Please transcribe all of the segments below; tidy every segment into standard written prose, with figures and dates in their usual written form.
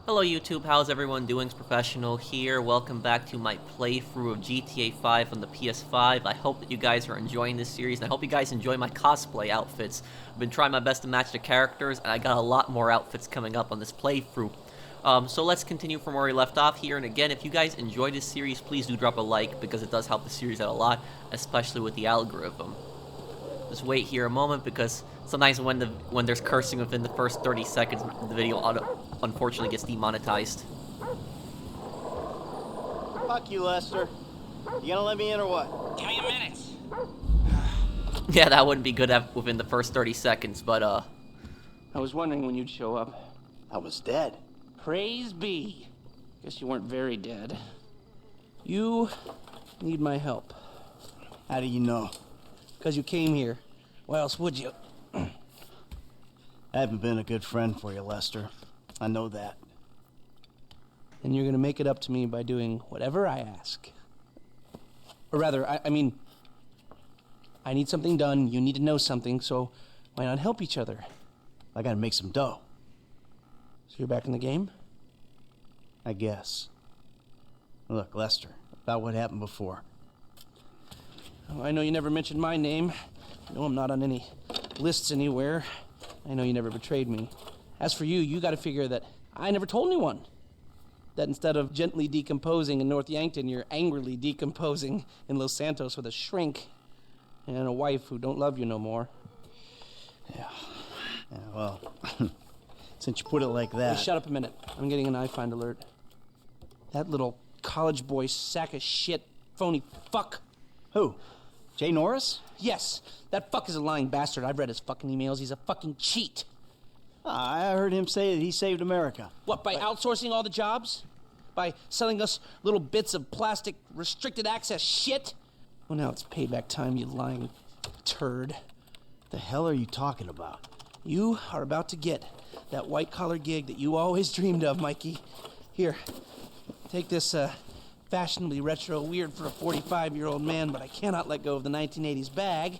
Hello YouTube, how's everyone doing? It's Professional here. Welcome back to my playthrough of GTA 5 on the PS5. I hope that you guys are enjoying this series, and I hope you guys enjoy my cosplay outfits. I've been trying my best to match the characters, and I got a lot more outfits coming up on this playthrough. So let's continue from where we left off here, and again, if you guys enjoy this series, please do drop a like, because it does help the series out a lot, especially with the algorithm. Just wait here a moment, because sometimes when there's cursing within the first 30 seconds, the video unfortunately gets demonetized. Fuck you, Lester. You gonna let me in or what? Give me a minute. Yeah, that wouldn't be good within the first 30 seconds, but I was wondering when you'd show up. I was dead. Praise be. Guess you weren't very dead. You need my help. How do you know? Because you came here. Why else would you? I haven't been a good friend for you, Lester. I know that. And you're gonna make it up to me by doing whatever I ask. Or rather, I mean, I need something done, you need to know something, so why not help each other? I gotta make some dough. So you're back in the game? I guess. Look, Lester, about what happened before. Oh, I know you never mentioned my name. I know I'm not on any lists anywhere. I know you never betrayed me. As for you, you gotta figure that I never told anyone. That instead of gently decomposing in North Yankton, you're angrily decomposing in Los Santos with a shrink and a wife who don't love you no more. Yeah, well, since you put it like that... Hey, shut up a minute. I'm getting an iFind alert. That little college boy sack of shit, phony fuck. Who? Jay Norris? Yes, that fuck is a lying bastard. I've read his fucking emails. He's a fucking cheat. I heard him say that he saved America. What, by outsourcing all the jobs? By selling us little bits of plastic restricted access shit? Well, now it's payback time, you lying turd. The hell are you talking about? You are about to get that white-collar gig that you always dreamed of, Mikey. Here, take this, fashionably retro weird for a 45-year-old man, but I cannot let go of the 1980s bag,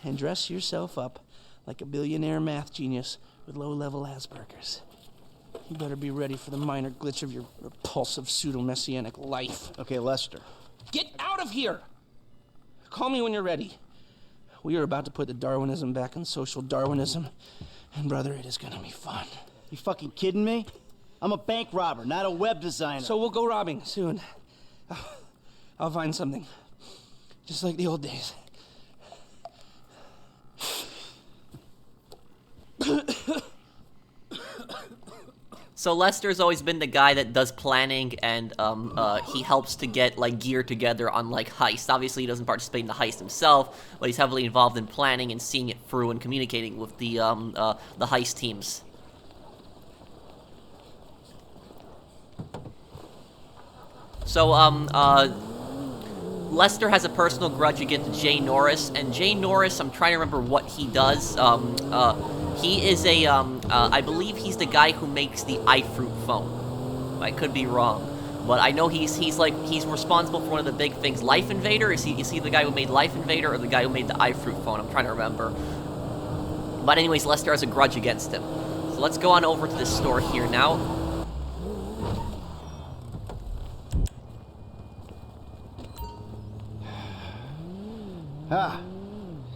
and dress yourself up like a billionaire math genius with low-level Asperger's. You better be ready for the minor glitch of your repulsive pseudo-messianic life. Okay, Lester. Get out of here! Call me when you're ready. We are about to put the Darwinism back in social Darwinism, and brother, it is gonna be fun. You fucking kidding me? I'm a bank robber, not a web designer. So we'll go robbing soon. I'll find something. Just like the old days. So Lester's always been the guy that does planning, and he helps to get like gear together on like heists. Obviously, he doesn't participate in the heist himself, but he's heavily involved in planning and seeing it through and communicating with the heist teams. So Lester has a personal grudge against Jay Norris, and Jay Norris, I'm trying to remember what he does. He is a, I believe he's the guy who makes the iFruit phone. I could be wrong, but I know he's responsible for one of the big things. Lifeinvader? Is he the guy who made Lifeinvader, or the guy who made the iFruit phone? I'm trying to remember. But anyways, Lester has a grudge against him. So let's go on over to this store here now.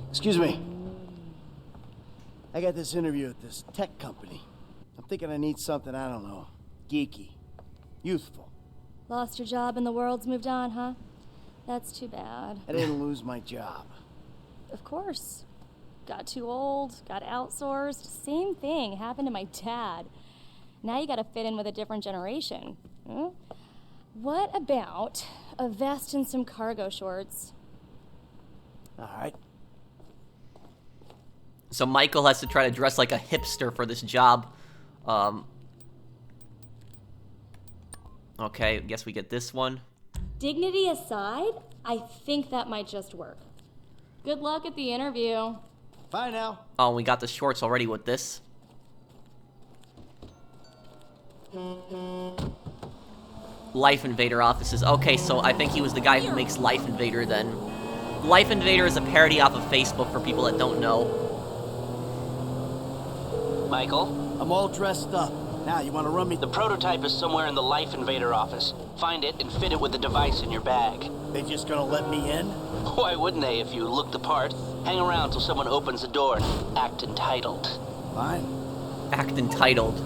Excuse me. I got this interview at this tech company. I'm thinking I need something, I don't know, geeky, youthful. Lost your job and the world's moved on, huh? That's too bad. I didn't lose my job. Of course. Got too old, got outsourced. Same thing happened to my dad. Now you gotta fit in with a different generation. What about a vest and some cargo shorts? All right. So Michael has to try to dress like a hipster for this job. Okay, I guess we get this one. Dignity aside, I think that might just work. Good luck at the interview. Bye now. Oh, we got the shorts already with this. Lifeinvader offices. Okay, so I think he was the guy who makes Lifeinvader then. Lifeinvader is a parody off of Facebook for people that don't know. Michael? I'm all dressed up. Now, you want to run me? The prototype is somewhere in the Lifeinvader office. Find it and fit it with the device in your bag. They just gonna let me in? Why wouldn't they if you look the part? Hang around till someone opens the door and act entitled. Fine. Act entitled.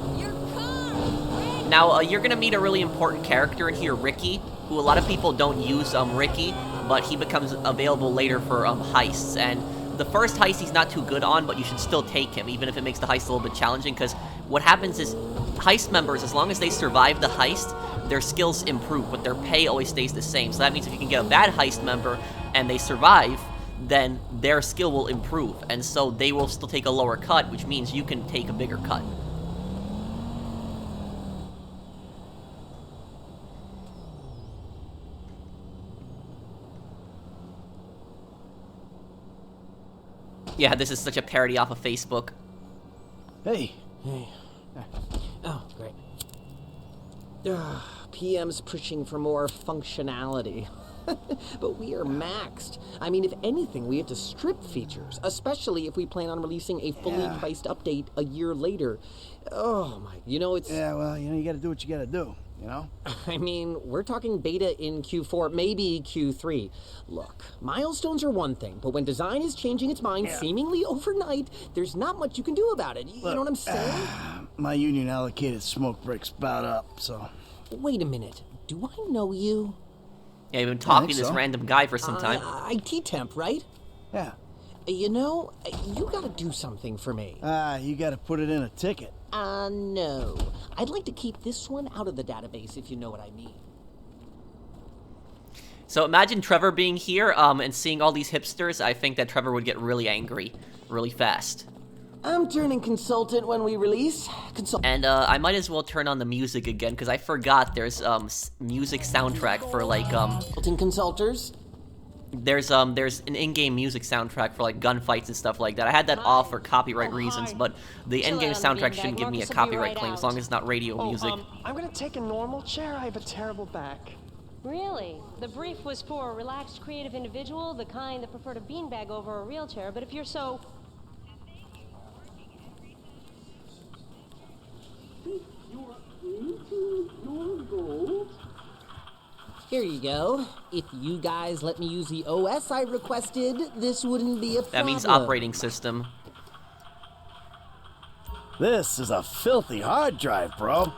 Now, you're gonna meet a really important character in here, Ricky, who a lot of people don't use Ricky, but he becomes available later for heists. And the first heist he's not too good on, but you should still take him, even if it makes the heist a little bit challenging, because what happens is heist members, as long as they survive the heist, their skills improve, but their pay always stays the same. So that means if you can get a bad heist member and they survive, then their skill will improve, and so they will still take a lower cut, which means you can take a bigger cut. Yeah, this is such a parody off of Facebook. Hey. Oh, great. PM's pushing for more functionality. But we are maxed. I mean, if anything, we have to strip features, especially if we plan on releasing a fully priced update a year later. Oh my, it's... Yeah, well, you gotta do what you gotta do, I mean, we're talking beta in Q4, maybe Q3. Look, milestones are one thing, but when design is changing its mind seemingly overnight, there's not much you can do about it. You know what I'm saying? My union allocated smoke break's about up, so... Wait a minute. Do I know you? Yeah, you've been talking to this random guy for some time. IT temp, right? Yeah. You gotta do something for me. You gotta put it in a ticket. No. I'd like to keep this one out of the database, if you know what I mean. So imagine Trevor being here, and seeing all these hipsters. I think that Trevor would get really angry, really fast. I'm turning consultant when we release. And I might as well turn on the music again, because I forgot there's music soundtrack for like Consulters. There's an in-game music soundtrack for like gunfights and stuff like that. I had that off for copyright reasons, but the in-game soundtrack shouldn't give me a copyright claim as long as it's not radio music. I'm gonna take a normal chair. I have a terrible back. Really? The brief was for a relaxed, creative individual, the kind that preferred a beanbag over a real chair, but if you're so... Here you go. If you guys let me use the OS I requested, this wouldn't be a problem. That means operating system. This is a filthy hard drive, bro.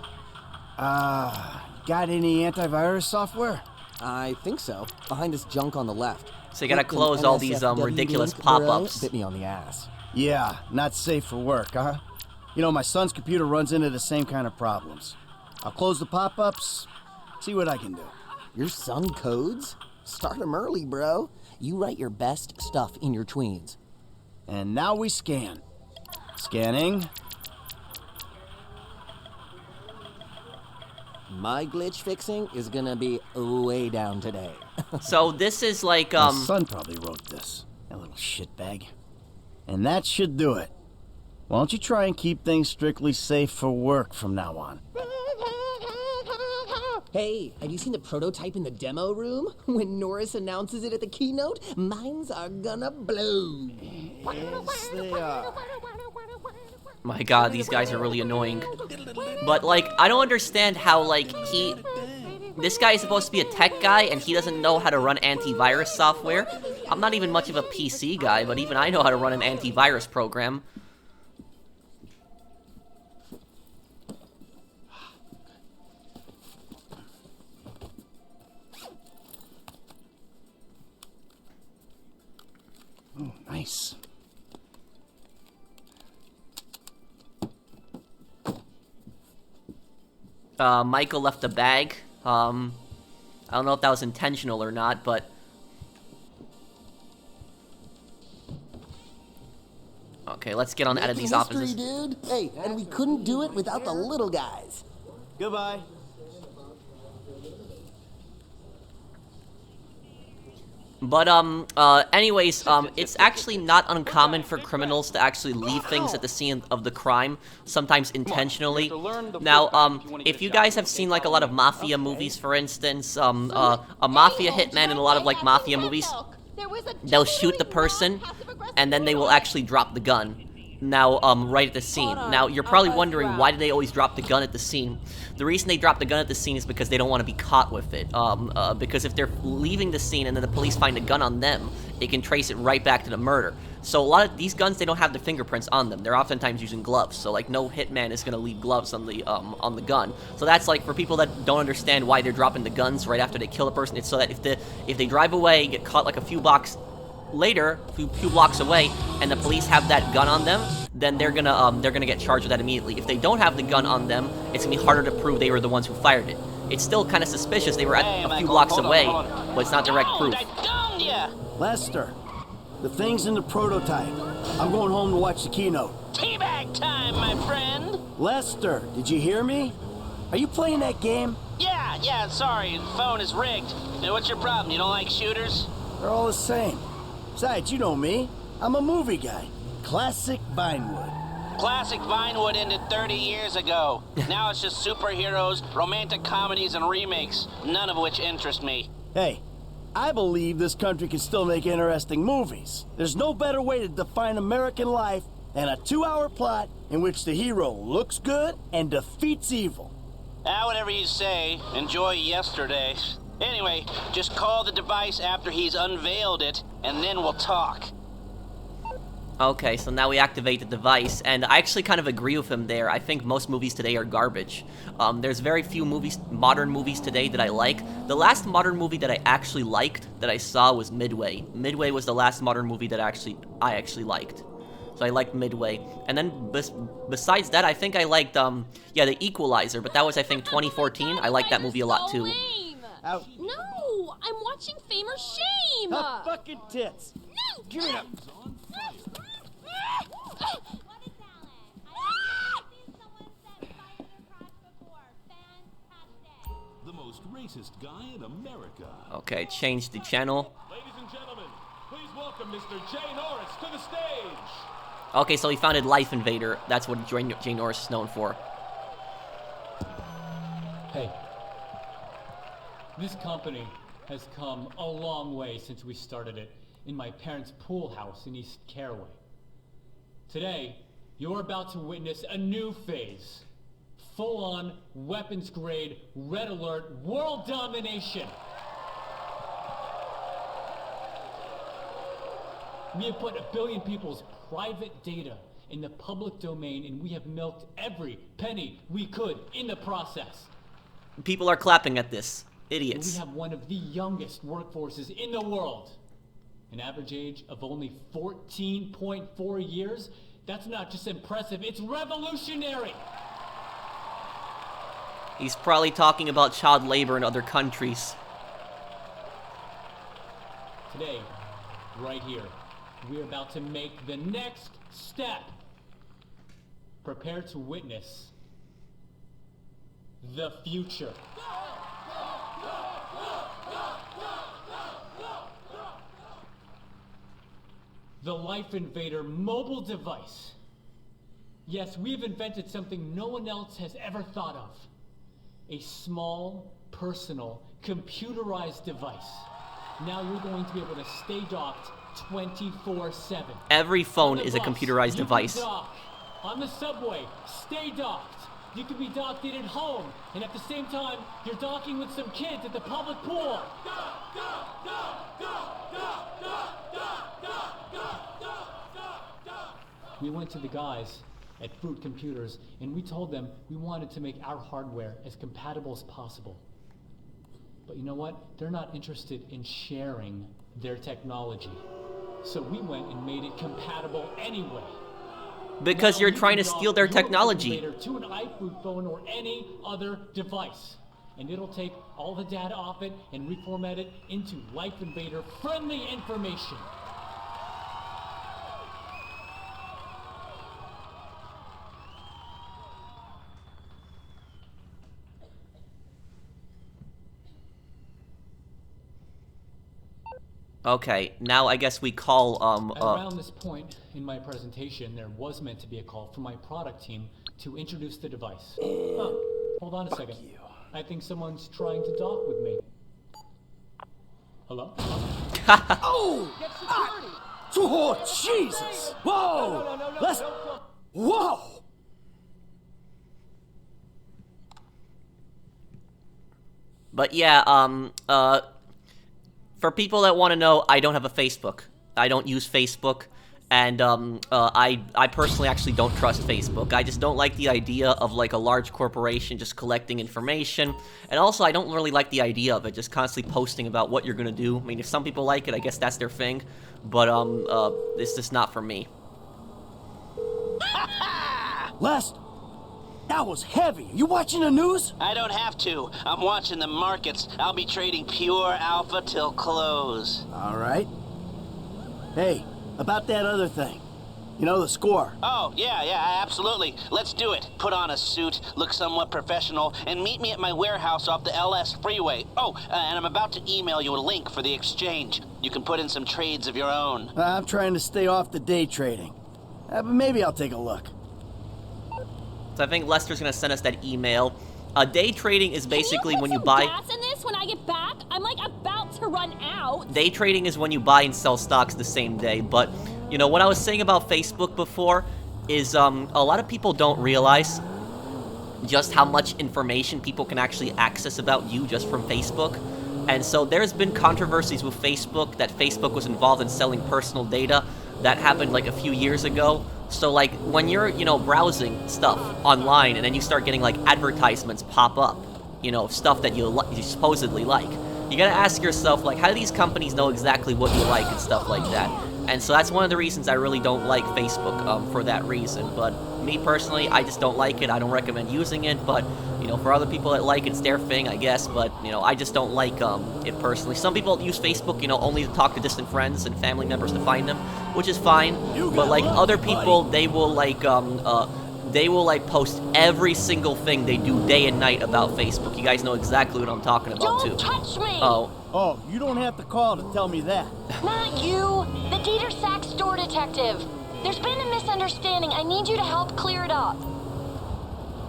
Got any antivirus software? I think so. Behind this junk on the left. So you gotta close all these ridiculous pop-ups. Bit me on the ass. Yeah, not safe for work, huh? My son's computer runs into the same kind of problems. I'll close the pop-ups, see what I can do. Your son codes? Start him early, bro. You write your best stuff in your tweens. And now we scan. Scanning. My glitch fixing is gonna be way down today. So this is like, My son probably wrote this. That little shitbag. And that should do it. Why don't you try and keep things strictly safe for work from now on? Hey, have you seen the prototype in the demo room? When Norris announces it at the keynote, minds are gonna blow. Yes, they are. my god, these guys are really annoying. But, like, I don't understand how, like, this guy is supposed to be a tech guy, and he doesn't know how to run antivirus software. I'm not even much of a PC guy, but even I know how to run an antivirus program. Oh, nice. Michael left a bag. I don't know if that was intentional or not, but... Okay, let's get on out of these offices. Dude. Hey, and we couldn't do it without the little guys. Goodbye. But, anyways, it's actually not uncommon for criminals to actually leave things at the scene of the crime, sometimes intentionally. Now, if you guys have seen, like, a lot of mafia movies, for instance, a mafia hitman in a lot of, like, mafia movies, they'll shoot the person, and then they will actually drop the gun. Now, right at the scene. Now, you're probably wondering, why do they always drop the gun at the scene? The reason they drop the gun at the scene is because they don't want to be caught with it. Because if they're leaving the scene and then the police find a gun on them, it can trace it right back to the murder. So a lot of these guns, they don't have the fingerprints on them. They're oftentimes using gloves. So, like, no hitman is going to leave gloves on the gun. So that's, like, for people that don't understand why they're dropping the guns right after they kill a person, it's so that if they drive away, get caught, like, a few blocks later, a few blocks away, and the police have that gun on them, then they're gonna get charged with that immediately. If they don't have the gun on them, it's gonna be harder to prove they were the ones who fired it. It's still kind of suspicious they were a few blocks away, but it's not direct proof. Lester, the thing's in the prototype. I'm going home to watch the keynote. Teabag time, my friend! Lester, did you hear me? Are you playing that game? Yeah, sorry, the phone is rigged. What's your problem? You don't like shooters? They're all the same. Besides, you know me. I'm a movie guy. Classic Vinewood. Classic Vinewood ended 30 years ago. Now it's just superheroes, romantic comedies, and remakes, none of which interest me. Hey, I believe this country can still make interesting movies. There's no better way to define American life than a 2-hour plot in which the hero looks good and defeats evil. Whatever you say. Enjoy yesterday. Anyway, just call the device after he's unveiled it, and then we'll talk. Okay, so now we activate the device, and I actually kind of agree with him there. I think most movies today are garbage. There's very few modern movies today that I like. The last modern movie that I actually liked, that I saw, was Midway. Midway was the last modern movie that I actually liked. So I liked Midway. And then besides that, I think I liked, The Equalizer, but that was, I think, 2014. I liked that movie a lot, too. Out. No, I'm watching Fame or Shame. Hot fucking tits. No. Give it up. The most racist guy in America. Okay, change the channel. Ladies and gentlemen, please welcome Mr. Jay Norris to the stage. Okay, so he founded Lifeinvader. That's what Jay Norris is known for. Hey. This company has come a long way since we started it in my parents' pool house in East Caraway. Today, you're about to witness a new phase. Full-on, weapons-grade, red alert, world domination. We have put 1 billion people's private data in the public domain, and we have milked every penny we could in the process. People are clapping at this. Idiots. We have one of the youngest workforces in the world. An average age of only 14.4 years. That's not just impressive, it's revolutionary. He's probably talking about child labor in other countries. Today, right here, we're about to make the next step. Prepare to witness the future. The Lifeinvader mobile device. Yes, we've invented something no one else has ever thought of. A small, personal, computerized device. Now you're going to be able to stay docked 24/7. Every phone is a computerized device. Dock. On the subway, stay docked. You can be docked in at home, and at the same time, you're docking with some kids at the public pool. We went to the guys at Fruit Computers, and we told them we wanted to make our hardware as compatible as possible. But you know what? They're not interested in sharing their technology. So we went and made it compatible anyway. Because you're trying to steal their technology. To an iFruit phone or any other device. And it'll take all the data off it and reformat it into Lifeinvader friendly information. Okay, now I guess we call, Around this point in my presentation, there was meant to be a call from my product team to introduce the device. Oh, hold on a second. You. I think someone's trying to dock with me. Hello? Oh! Get security! Oh, Jesus! Whoa! Let's... Whoa! But yeah, for people that want to know, I don't have a Facebook. I don't use Facebook, and I personally actually don't trust Facebook. I just don't like the idea of like a large corporation just collecting information, and also I don't really like the idea of it just constantly posting about what you're gonna do. I mean, if some people like it, I guess that's their thing, but it's just not for me. Lester, that was heavy. You watching the news? I don't have to. I'm watching the markets. I'll be trading pure alpha till close. All right. Hey, about that other thing. You know, the score. Oh, yeah, absolutely. Let's do it. Put on a suit, look somewhat professional, and meet me at my warehouse off the LS freeway. Oh, and I'm about to email you a link for the exchange. You can put in some trades of your own. I'm trying to stay off the day trading. But maybe I'll take a look. So I think Lester's gonna send us that email. Day trading is basically when you Can buy... you put some gas in this when I get back? I'm like about to run out. Day trading is when you buy and sell stocks the same day, but, you know, what I was saying about Facebook before is, a lot of people don't realize just how much information people can actually access about you just from Facebook. And so there's been controversies with Facebook that Facebook was involved in selling personal data. That happened like a few years ago. So like when you're, you know, browsing stuff online and then you start getting like advertisements pop up, you know, stuff that you supposedly like, you gotta ask yourself, like, how do these companies know exactly what you like and stuff like that? And so that's one of the reasons I really don't like Facebook, for that reason. But me personally, I just don't like it. I don't recommend using it, but, you know, for other people that like it, it's their thing, I guess. But, you know, I just don't like it personally. Some people use Facebook, you know, only to talk to distant friends and family members to find them, which is fine. But, like, other people, they will, like, post every single thing they do day and night about Facebook. You guys know exactly what I'm talking about, too. Don't touch me! Oh, you don't have to call to tell me that. Not you! The Dieter Sack store detective! There's been a misunderstanding. I need you to help clear it up.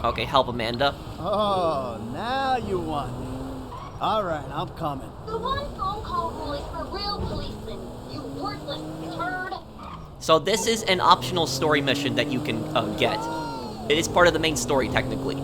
Okay, help Amanda. Oh, now you want me. All right, I'm coming. The one phone call rule is for real policemen. You worthless turd! So this is an optional story mission that you can get. It is part of the main story, technically.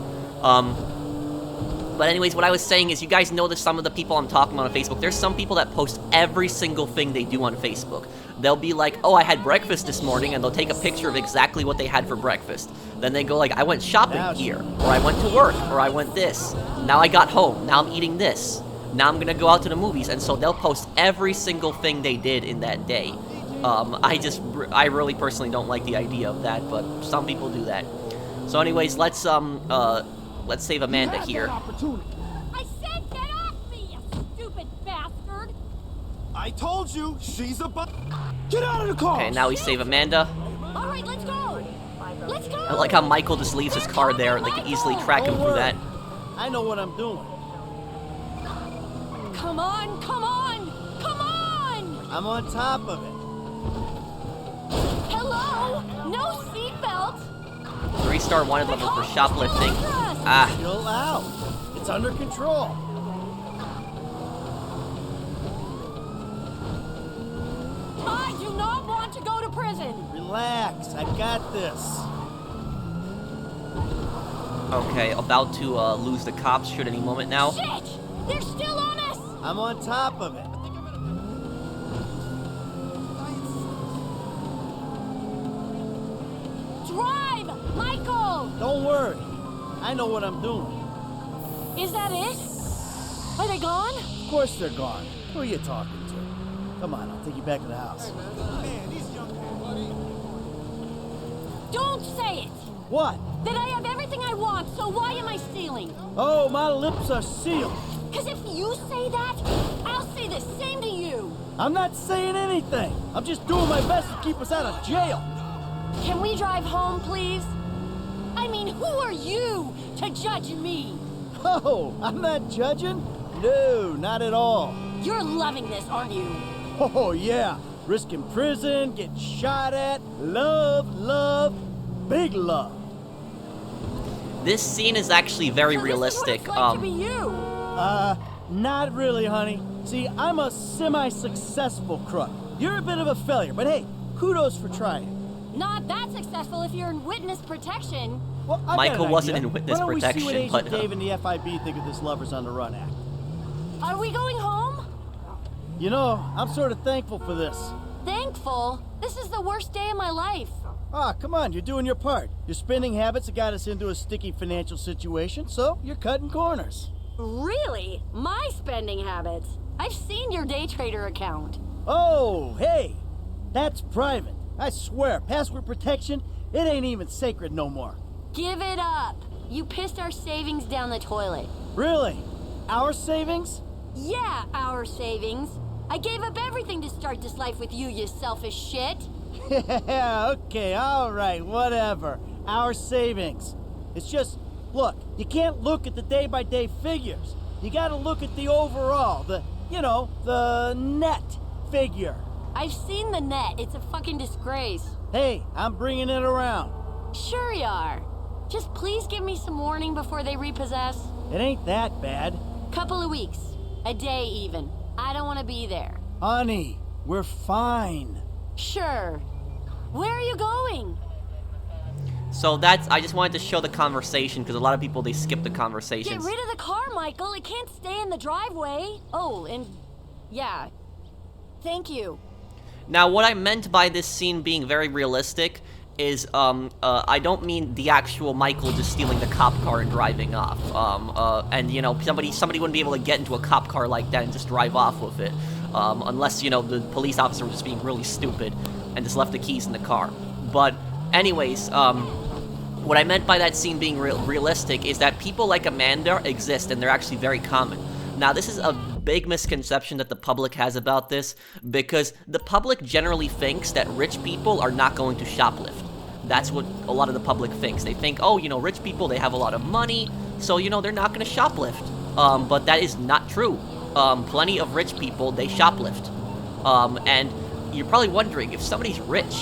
But anyways, what I was saying is, you guys know that some of the people I'm talking about on Facebook, there's some people that post every single thing they do on Facebook. They'll be like, oh, I had breakfast this morning, and they'll take a picture of exactly what they had for breakfast. Then they go like, I went shopping here, or I went to work, or I went this. Now I got home, now I'm eating this. Now I'm gonna go out to the movies, and so they'll post every single thing they did in that day. I really personally don't like the idea of that, but some people do that. So anyways, let's save Amanda here. I said get off me, you stupid bastard! I told you, she's a Get out of the car! Okay, now we save Amanda. Alright, let's go! Let's go! I like how Michael just leaves his car there. They can easily track him through that. I know what I'm doing. Come on, come on, come on! I'm on top of it. Hello? No seatbelt? 3-star wanted level for shoplifting. Ah. Chill out. It's under control. I do not want to go to prison. Relax. I got this. Okay, about to lose the cops should any moment now. Shit! They're still on us! I'm on top of it. Drive! Michael! Don't worry. I know what I'm doing. Is that it? Are they gone? Of course they're gone. Who are you talking to? Come on, I'll take you back to the house. Don't say it! What? That I have everything I want, so why am I stealing? Oh, my lips are sealed. Because if you say that, I'll say the same to you. I'm not saying anything. I'm just doing my best to keep us out of jail. Can we drive home, please? I mean, who are you to judge me? Oh, I'm not judging. No, not at all. You're loving this, aren't you? Oh, yeah. Risking prison, getting shot at. Love, big love. This scene is actually very realistic. To be you. Not really, honey. See, I'm a semi-successful crook. You're a bit of a failure, but hey, kudos for trying. Not that successful if you're in witness protection. Well, Michael wasn't in witness Why don't we see what protection, Agent but Dave and the FIB think of this Lovers on the Run act? Are we going home? You know, I'm sort of thankful for this. Thankful? This is the worst day of my life. Ah, come on, you're doing your part. Your spending habits have got us into a sticky financial situation, so you're cutting corners. Really? My spending habits? I've seen your day trader account. Oh, hey, that's private. I swear, password protection, it ain't even sacred no more. Give it up. You pissed our savings down the toilet. Really? Our savings? Yeah, our savings. I gave up everything to start this life with you, you selfish shit. Yeah, okay, all right, whatever. Our savings. It's just, look, you can't look at the day-by-day figures. You gotta look at the overall, the net figure. I've seen the net. It's a fucking disgrace. Hey, I'm bringing it around. Sure you are. Just please give me some warning before they repossess. It ain't that bad. Couple of weeks. A day even. I don't want to be there. Honey, we're fine. Sure. Where are you going? So I just wanted to show the conversation, because a lot of people, they skip the conversations. Get rid of the car, Michael. It can't stay in the driveway. Oh, and yeah. Thank you. Now, what I meant by this scene being very realistic is, I don't mean the actual Michael just stealing the cop car and driving off. And, somebody wouldn't be able to get into a cop car like that and just drive off with it. Unless, the police officer was just being really stupid and just left the keys in the car. But, anyways, what I meant by that scene being realistic is that people like Amanda exist, and they're actually very common. Now, this is a big misconception that the public has about this, because the public generally thinks that rich people are not going to shoplift. That's what a lot of the public thinks. They think, oh, rich people, they have a lot of money, so, they're not going to shoplift. But that is not true. Plenty of rich people, they shoplift. And you're probably wondering, if somebody's rich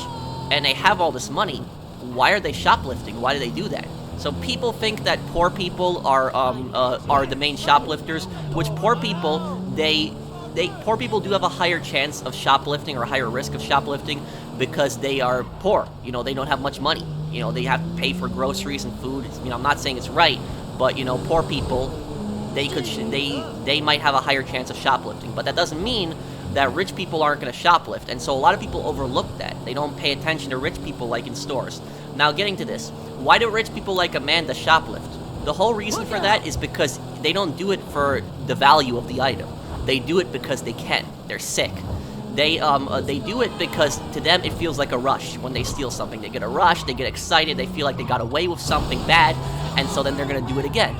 and they have all this money, why are they shoplifting? Why do they do that? So people think that poor people are the main shoplifters, which poor people, poor people do have a higher chance of shoplifting or a higher risk of shoplifting because they are poor. They don't have much money. They have to pay for groceries and food. I'm not saying it's right, but poor people, they might have a higher chance of shoplifting. But that doesn't mean that rich people aren't going to shoplift, and so a lot of people overlook that. They don't pay attention to rich people like in stores. Now, getting to this, why do rich people like Amanda shoplift? The whole reason for that is because they don't do it for the value of the item. They do it because they can. They're sick. They do it because to them it feels like a rush when they steal something. They get a rush, they get excited, they feel like they got away with something bad, and so then they're going to do it again.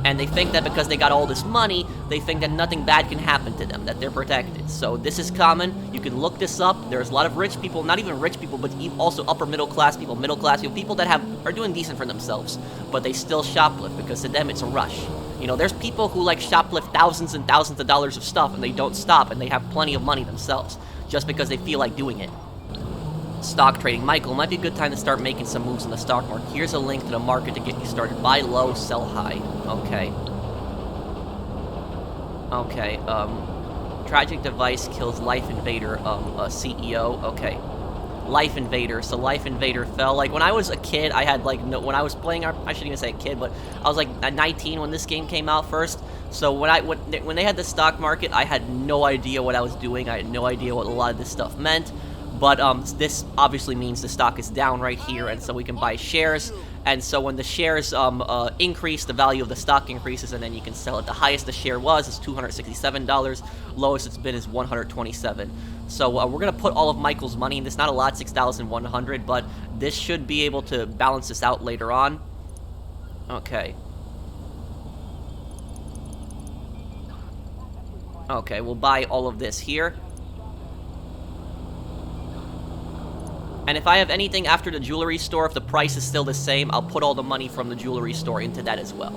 And they think that because they got all this money, they think that nothing bad can happen to them, that they're protected. So this is common. You can look this up. There's a lot of rich people, not even rich people, but also upper middle class people, people that are doing decent for themselves, but they still shoplift because to them it's a rush. There's people who shoplift thousands and thousands of dollars of stuff and they don't stop and they have plenty of money themselves just because they feel like doing it. Stock trading. Michael, might be a good time to start making some moves in the stock market. Here's a link to the market to get you started. Buy low, sell high. Okay. Tragic device kills Lifeinvader, CEO. Okay. Lifeinvader. So Lifeinvader fell. When I was a kid, I had when I was playing, I shouldn't even say a kid, but I was at 19 when this game came out first. So when they had the stock market, I had no idea what I was doing. I had no idea what a lot of this stuff meant. But this obviously means the stock is down right here, and so we can buy shares. And so when the shares increase, the value of the stock increases, and then you can sell it. The highest the share was is $267. Lowest it's been is $127. So we're going to put all of Michael's money in this. Not a lot, $6,100, but this should be able to balance this out later on. Okay. Okay, we'll buy all of this here. And if I have anything after the jewelry store, if the price is still the same, I'll put all the money from the jewelry store into that as well.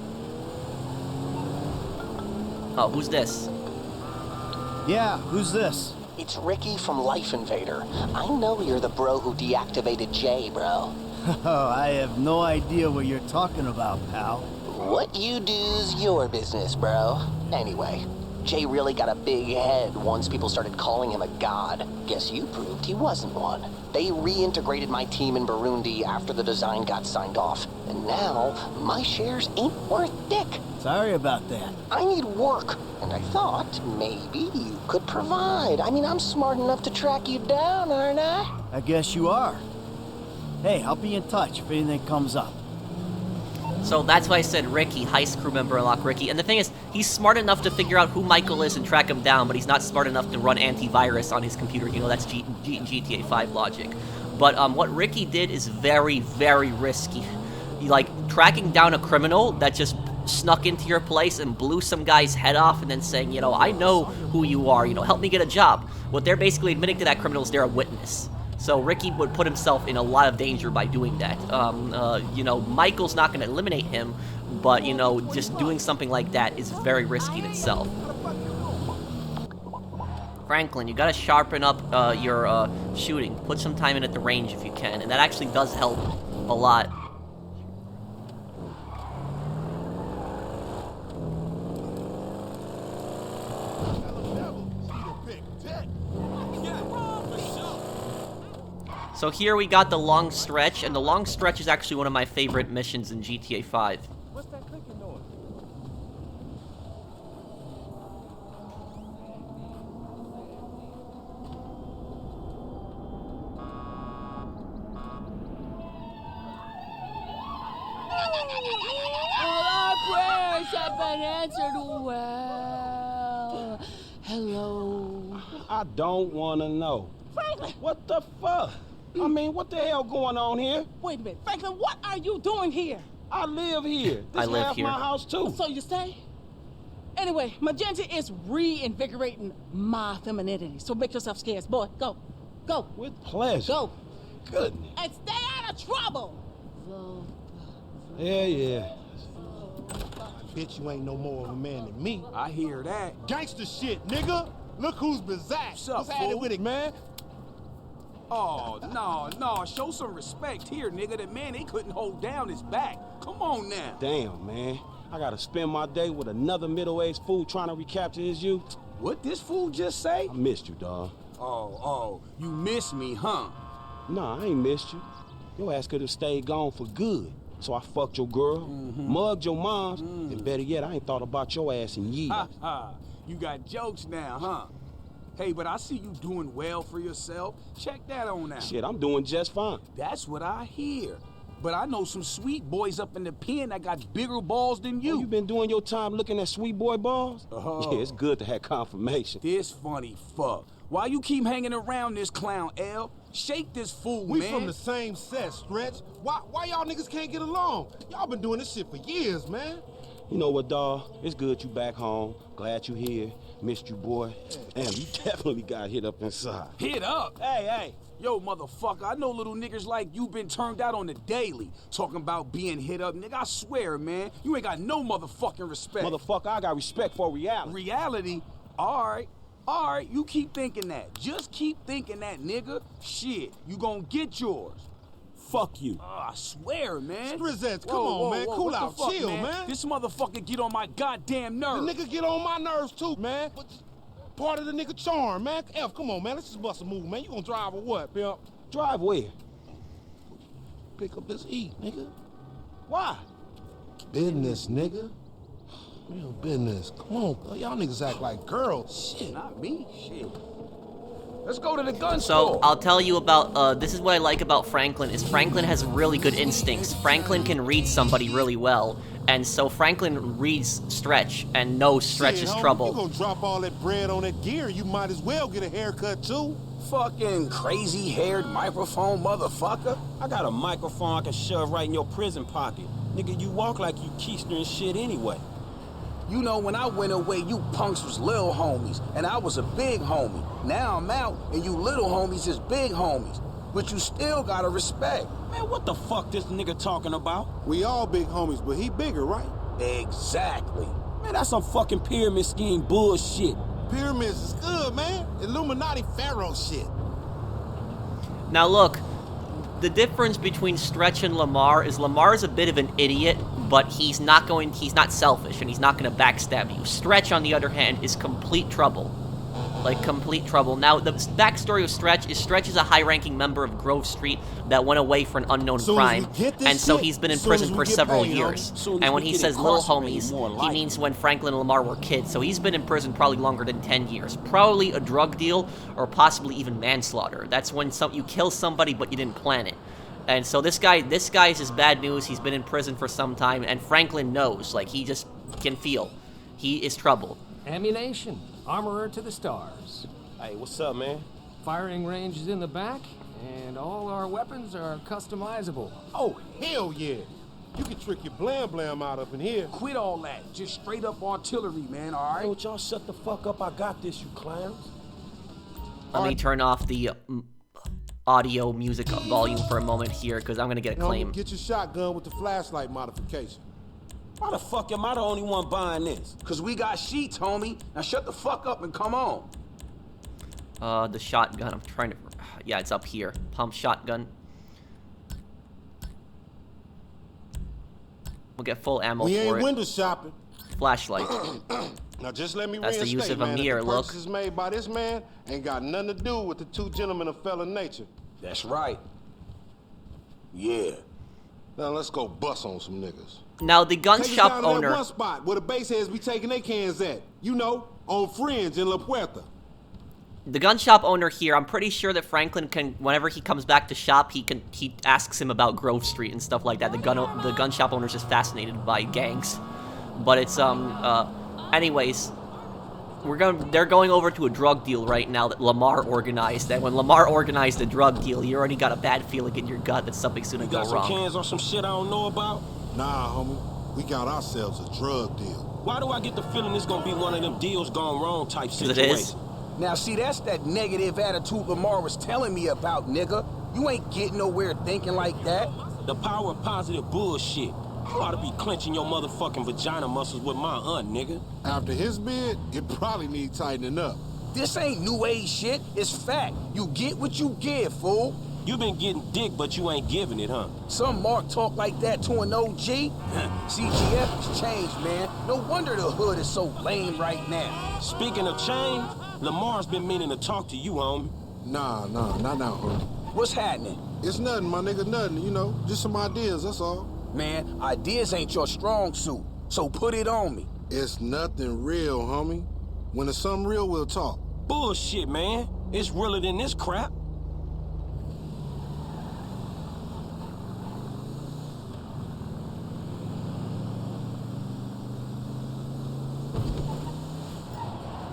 Oh, who's this? Yeah, who's this? It's Ricky from Lifeinvader. I know you're the bro who deactivated Jay, bro. I have no idea what you're talking about, pal. What you do's your business, bro. Anyway, Jay really got a big head once people started calling him a god. Guess you proved he wasn't one. They reintegrated my team in Burundi after the design got signed off. And now, my shares ain't worth dick. Sorry about that. I need work, and I thought maybe you could provide. I mean, I'm smart enough to track you down, aren't I? I guess you are. Hey, I'll be in touch if anything comes up. So that's why I said Ricky, heist crew member unlock Ricky. And the thing is, he's smart enough to figure out who Michael is and track him down, but he's not smart enough to run antivirus on his computer. You know, that's GTA 5 logic. But what Ricky did is very, very risky. Like, tracking down a criminal that just snuck into your place and blew some guy's head off and then saying, you know, I know who you are, you know, help me get a job. What they're basically admitting to that criminal is they're a witness. So Ricky would put himself in a lot of danger by doing that. You know, Michael's not going to eliminate him, but, you know, just doing something like that is very risky in itself. Franklin, you got to sharpen up your shooting. Put some time in at the range if you can, and that actually does help a lot. So here we got the long stretch, and the long stretch is actually one of my favorite missions in GTA 5. What's that clicking noise? All our prayers have been answered well. Hello. I don't want to know. Franklin! What the fuck? I mean, what the hell going on here? Wait a minute. Franklin, what are you doing here? I live here. This I live half here. my house, too. So you say? Anyway, Magenta is reinvigorating my femininity. So make yourself scarce. Boy, go. Go. With pleasure. Go. Goodness. And stay out of trouble. Yeah. Bitch, you ain't no more of a man than me. I hear that. Gangster shit, nigga. Look who's bizarre. What's at it with it, man? Oh, no. Show some respect here, nigga. That man, they couldn't hold down his back. Come on now. Damn, man. I gotta spend my day with another middle-aged fool trying to recapture his youth. What this fool just say? I missed you, dawg. Oh, you missed me, huh? Nah, I ain't missed you. Your ass could have stayed gone for good. So I fucked your girl, mugged your moms, and better yet, I ain't thought about your ass in years. You got jokes now, huh? Hey, but I see you doing well for yourself. Check that on out. Shit, I'm doing just fine. That's what I hear. But I know some sweet boys up in the pen that got bigger balls than you. Oh, you been doing your time looking at sweet boy balls? Yeah, it's good to have confirmation. This funny fuck. Why you keep hanging around this clown, L? Shake this fool, We man. from the same set, Stretch. Why y'all niggas can't get along? Y'all been doing this shit for years, man. You know what, dawg? It's good you back home. Glad you here. Missed you, boy. Damn, you definitely got hit up inside. Hit up? Hey. Yo, motherfucker, I know little niggas like you been turned out on the daily. Talking about being hit up, nigga, I swear, man. You ain't got no motherfucking respect. Motherfucker, I got respect for reality. Reality? All right, you keep thinking that. Just keep thinking that, nigga. Shit, you gonna get yours. Fuck you. I swear, man. Strizzettes, come on, man. Cool what the out. fuck, Chill, man. man. This motherfucker get on my goddamn nerves. The nigga get on my nerves, too, man. But part of the nigga charm, man. F, come on, man. Let's just bust a move, man. You gonna drive or what, pimp? Drive where? Pick up this E, nigga. Why? Business, nigga. Real business. Come on, y'all niggas act like girls. Shit. Not me. Shit. Let's go to the gun So store. I'll tell you about, this is what I like about Franklin, is Franklin has really good instincts. Franklin can read somebody really well, and so Franklin reads Stretch and knows Stretch Shit, is homie, trouble. You gonna drop all that bread on that gear, you might as well get a haircut too. Fucking crazy-haired microphone motherfucker. I got a microphone I can shove right in your prison pocket. Nigga, you walk like you keister and shit anyway. You know, when I went away, you punks was little homies, and I was a big homie. Now I'm out, and you little homies is big homies. But you still gotta respect. Man, what the fuck this nigga talking about? We all big homies, but he bigger, right? Exactly. Man, that's some fucking pyramid scheme bullshit. Pyramids is good, man. Illuminati pharaoh shit. Now look, the difference between Stretch and Lamar is Lamar's a bit of an idiot, but he's not selfish, and he's not going to backstab you. Stretch, on the other hand, is complete trouble. Like, complete trouble. Now, the backstory of Stretch is a high-ranking member of Grove Street that went away for an unknown crime, and so he's been in prison for several years. And when he says little homies, he means when Franklin and Lamar were kids, so he's been in prison probably longer than 10 years. Probably a drug deal, or possibly even manslaughter. That's when you kill somebody, but you didn't plan it. And so this guy's just bad news. He's been in prison for some time, and Franklin knows. Like, he just can feel. He is trouble. Ammu-Nation. Armorer to the stars. Hey, what's up, man? Firing range is in the back, and all our weapons are customizable. Oh, hell yeah. You can trick your blam blam out up in here. Quit all that. Just straight up artillery, man, all right? Hey, y'all shut the fuck up. I got this, you clowns. Let me turn off the audio music volume for a moment here, because I'm going to get a claim. Get your shotgun with the flashlight modification. Why the fuck am I the only one buying this? Cause we got sheets, homie. Now shut the fuck up and come on. The shotgun, I'm trying to... Yeah, it's up here. Pump shotgun. We'll get full ammo for it. We ain't window shopping. Flashlight. Now just let me That's the use of a mirror, the look. purchases made by this man ain't got nothing to do with the two gentlemen of felon nature. That's right. Yeah. Now let's go bust on some niggas. Now the gun Take shop us down to owner. that one spot where the baseheads be taking their cans at. You know, on Fringe in La Puerta. The gun shop owner here, I'm pretty sure that Franklin can, whenever he comes back to shop, he asks him about Grove Street and stuff like that. The gun shop owner's just fascinated by gangs. But it's anyways, they're going over to a drug deal right now that Lamar organized. And when Lamar organized a drug deal, you already got a bad feeling in your gut that something's gonna go wrong. You got some cans or some shit I don't know about? Nah, homie. We got ourselves a drug deal. Why do I get the feeling it's gonna be one of them deals gone wrong type situation? It is. Now, see, that's that negative attitude Lamar was telling me about, nigga. You ain't getting nowhere thinking like that. The power of positive bullshit. You ought to be clenching your motherfucking vagina muscles with my aunt, nigga. After his bid, it probably need tightening up. This ain't new age shit. It's fact. You get what you give, fool. You been getting dick, but you ain't giving it, huh? Some Mark talk like that to an OG? CGF has changed, man. No wonder the hood is so lame right now. Speaking of change, Lamar's been meaning to talk to you, homie. Nah, not now, homie. What's happening? It's nothing, my nigga, nothing, you know. Just some ideas, that's all. Man, ideas ain't your strong suit, so put it on me. It's nothing real, homie. When it's something real, we'll talk. Bullshit, man. It's realer than this crap.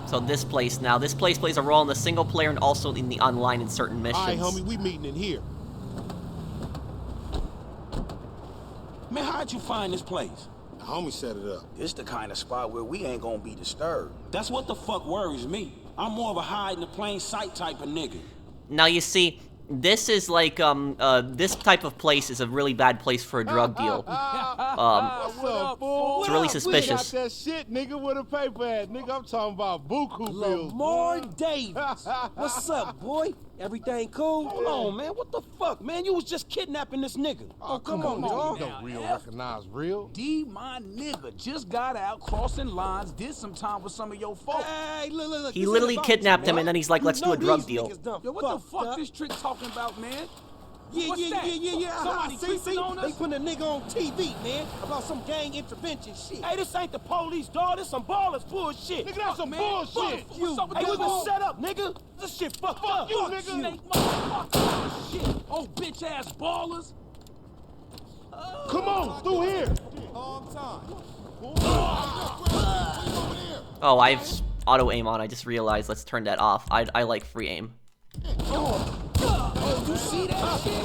So this place plays a role in the single player and also in the online in certain missions. All right, homie, we meeting in here. Man, how'd you find this place? The homie set it up. This the kind of spot where we ain't gonna be disturbed. That's what the fuck worries me. I'm more of a hide in the plain sight type of nigga. Now you see, this is like this type of place is a really bad place for a drug deal. What's up, fool? It's really suspicious. We got that shit, nigga, with a paper at. Nigga, I'm talking about buku bills. Lamar Davis. What's up, boy? Everything cool? Hold on, man. What the fuck, man? You was just kidnapping this nigga. Oh, come on, dog. You know real recognize real. D, my nigga, just got out crossing lines, did some time with some of your folks. Hey, look. He literally kidnapped him and then he's like, let's do a drug deal. Yo, what the fuck this trick talking about, man? Yeah. Somebody See, on us? they putting a nigga on TV, man, about some gang intervention shit. Hey, this ain't the police, dog. This some ballers bullshit. Nigga, that's some bullshit. Hey, we been set up, nigga. This shit fucked up. You, nigga. Shit. Oh, bitch ass ballers. Come on, through here. Oh, I have auto aim on. I just realized. Let's turn that off. I like free aim. Oh, you see that shit?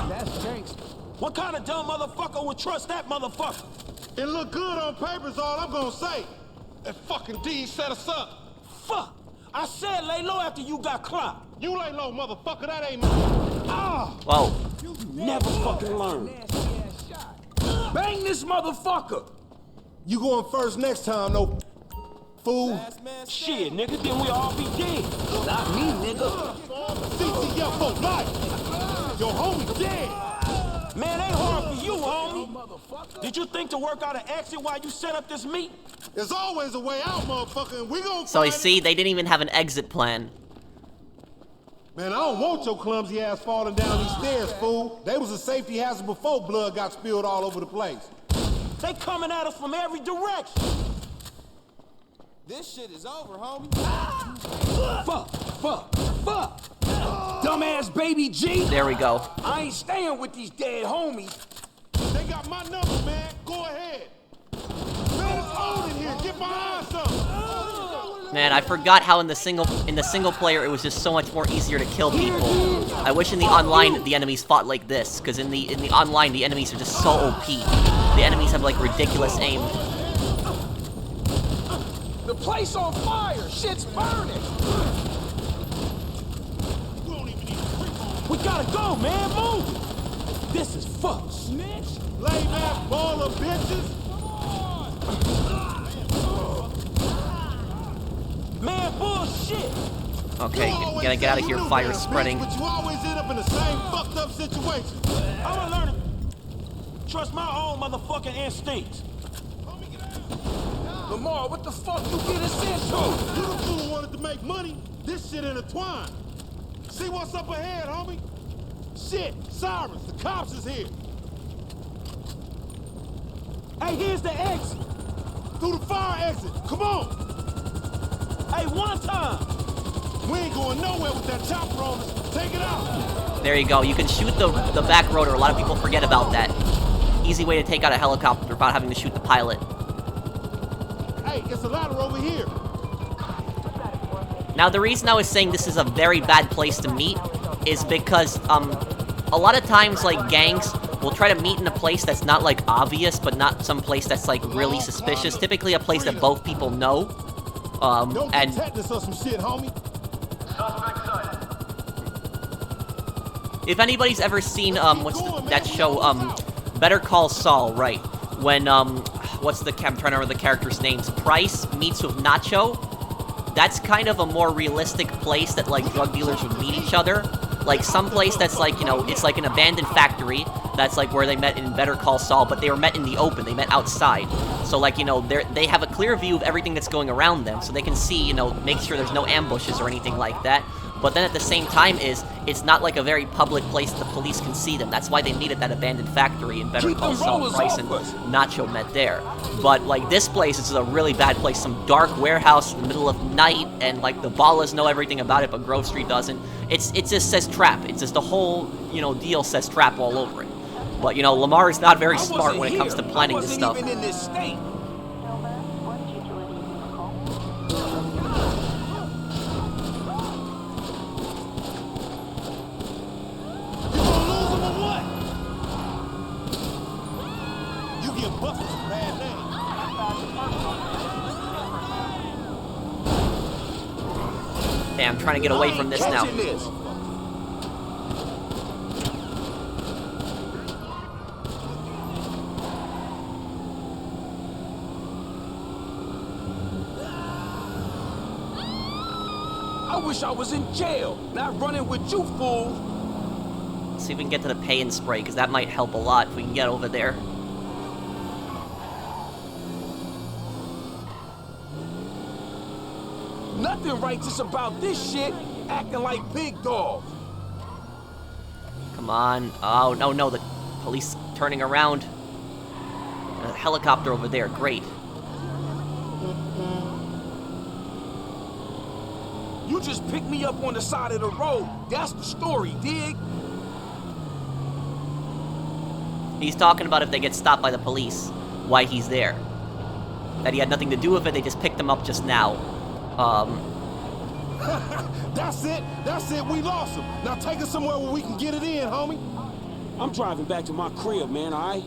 That's gangster. What kind of dumb motherfucker would trust that motherfucker? It look good on paper is all I'm gonna say. That fucking D set us up. Fuck! I said lay low after you got clocked. You lay low, motherfucker. That ain't Whoa. You never fucking learn. Bang this motherfucker! You going first next time, though, fool. Shit, nigga, then we all be dead. Not me, nigga. CTF for life. Yo, homie dead. Man, ain't hard for you, homie. Did you think to work out an exit while you set up this meet? There's always a way out, motherfucker, and we gonna So you find see, they didn't even have an exit plan. Man, I don't want your clumsy ass falling down these stairs, fool. They was a safety hazard before blood got spilled all over the place. They coming at us from every direction. This shit is over, homie. Fuck. Dumbass baby G. There we go. I ain't staying with these dead homies. They got my number, man. Go ahead. Man, it's on in here. Get behind something. Man, I forgot how in the single player it was just so much more easier to kill people. I wish in the online the enemies fought like this, because in the online the enemies are just so OP. The enemies have like ridiculous aim. The place on fire. Shit's burning. We gotta go, man. Move. This is fucked. Snitch. Lame ass ball of bitches. Man, bullshit. Okay, gotta get out of here. Fire spreading. But you always end up in the same fucked up situation. I'm gonna learn to trust my own motherfucking instincts. Lamar, what the fuck you get us into? You the fool who wanted to make money. This shit intertwined. See what's up ahead, homie? Shit, sirens, the cops is here. Hey, here's the exit. Through the fire exit, come on. Hey, one time. We ain't going nowhere with that chopper on us. Take it out. There you go. You can shoot the back rotor. A lot of people forget about that. Easy way to take out a helicopter without having to shoot the pilot. Hey, it's a ladder over here. Now, the reason I was saying this is a very bad place to meet is because, a lot of times, like, gangs will try to meet in a place that's not, like, obvious, but not some place that's, like, really suspicious. Typically a place that both people know. Don't and tetanus or some shit, homie. if anybody's ever seen, that show, Better Call Saul, right? When, I'm trying to remember the character's names. Price meets with Nacho. That's kind of a more realistic place that, like, drug dealers would meet each other. Like, some place that's, like, you know, it's like an abandoned factory. That's, like, where they met in Better Call Saul, but they were met in the open. They met outside. So, like, you know, they have a clear view of everything that's going around them, so they can see, you know, make sure there's no ambushes or anything like that. But then at the same time it's not like a very public place that the police can see them. That's why they meet at that abandoned factory in Better Call Saul. Price and Nacho met there. But, like, this place is a really bad place. Some dark warehouse in the middle of night, and, like, the Ballas know everything about it, but Grove Street doesn't. It just says trap. It's just the whole, you know, deal says trap all over it. But, you know, Lamar is not very smart when it comes to planning this stuff. Even in this state. Hey, I'm trying to get away from this now. I wish I was in jail, not running with you fools. Let's see if we can get to the pay and spray, because that might help a lot if we can get over there. Nothing righteous about this shit, acting like big dogs. Come on. Oh, no, the police turning around. A helicopter over there, great. You just picked me up on the side of the road. That's the story, dig? He's talking about if they get stopped by the police, why he's there. That he had nothing to do with it, they just picked him up just now. That's it, we lost him. Now take us somewhere where we can get it in, homie. I'm driving back to my crib, man, all right?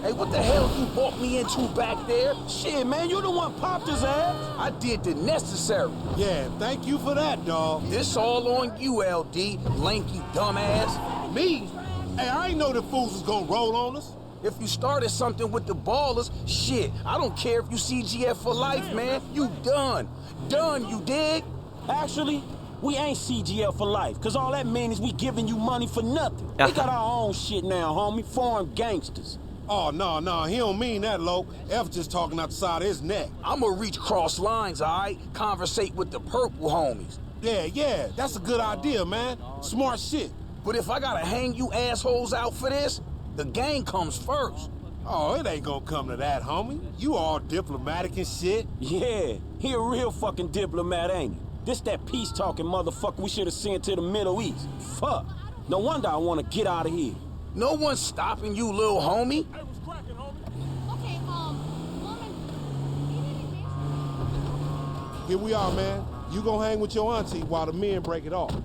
Hey, what the hell you brought me into back there? Shit, man, you the one popped his ass. I did the necessary. Yeah, thank you for that, dawg. This all on you, LD, lanky dumbass. Me? Hey, I ain't know the fools was gonna roll on us. If you started something with the ballers, shit, I don't care if you CGF for life, man. You done. Done, you dig? Actually, we ain't CGL for life, cause all that means is we giving you money for nothing. We got our own shit now, homie. Foreign gangsters. Oh, no, he don't mean that, Lo. F just talking out the side of his neck. I'ma reach cross lines, alright? Conversate with the purple homies. Yeah, that's a good idea, man. Smart shit. But if I gotta hang you assholes out for this, the gang comes first. Oh, it ain't gonna come to that, homie. You all diplomatic and shit. Yeah, he a real fucking diplomat, ain't he? This that peace-talking motherfucker we should have sent to the Middle East. Fuck. No wonder I want to get out of here. No one's stopping you, little homie. Here we are, man. You gonna hang with your auntie while the men break it off.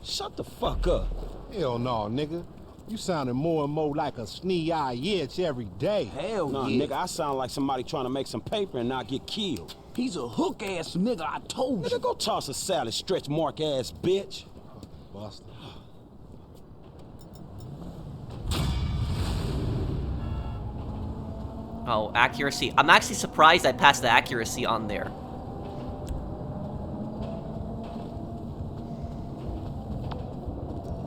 Shut the fuck up. Hell no, nigga. You sounding more and more like a snee-eye itch every day. Hell nah, yeah. nigga, I sound like somebody trying to make some paper and not get killed. He's a hook-ass nigga, I told you. Nigga, go toss a salad, stretch mark-ass bitch. Buster. Oh, accuracy. I'm actually surprised I passed the accuracy on there.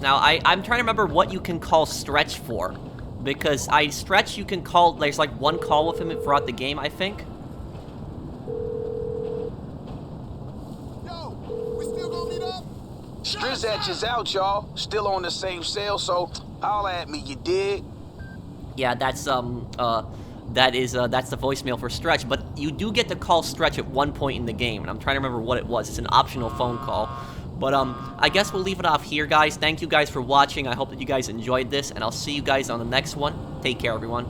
Now, I'm trying to remember what you can call stretch for. Because stretch you can call, there's like one call with him throughout the game, I think. Strizach is out, y'all. Still on the same cell, so holla at me, you dig? Yeah, that's the voicemail for Stretch, but you do get to call Stretch at one point in the game, and I'm trying to remember what it was. It's an optional phone call. But I guess we'll leave it off here, guys. Thank you guys for watching. I hope that you guys enjoyed this, and I'll see you guys on the next one. Take care, everyone.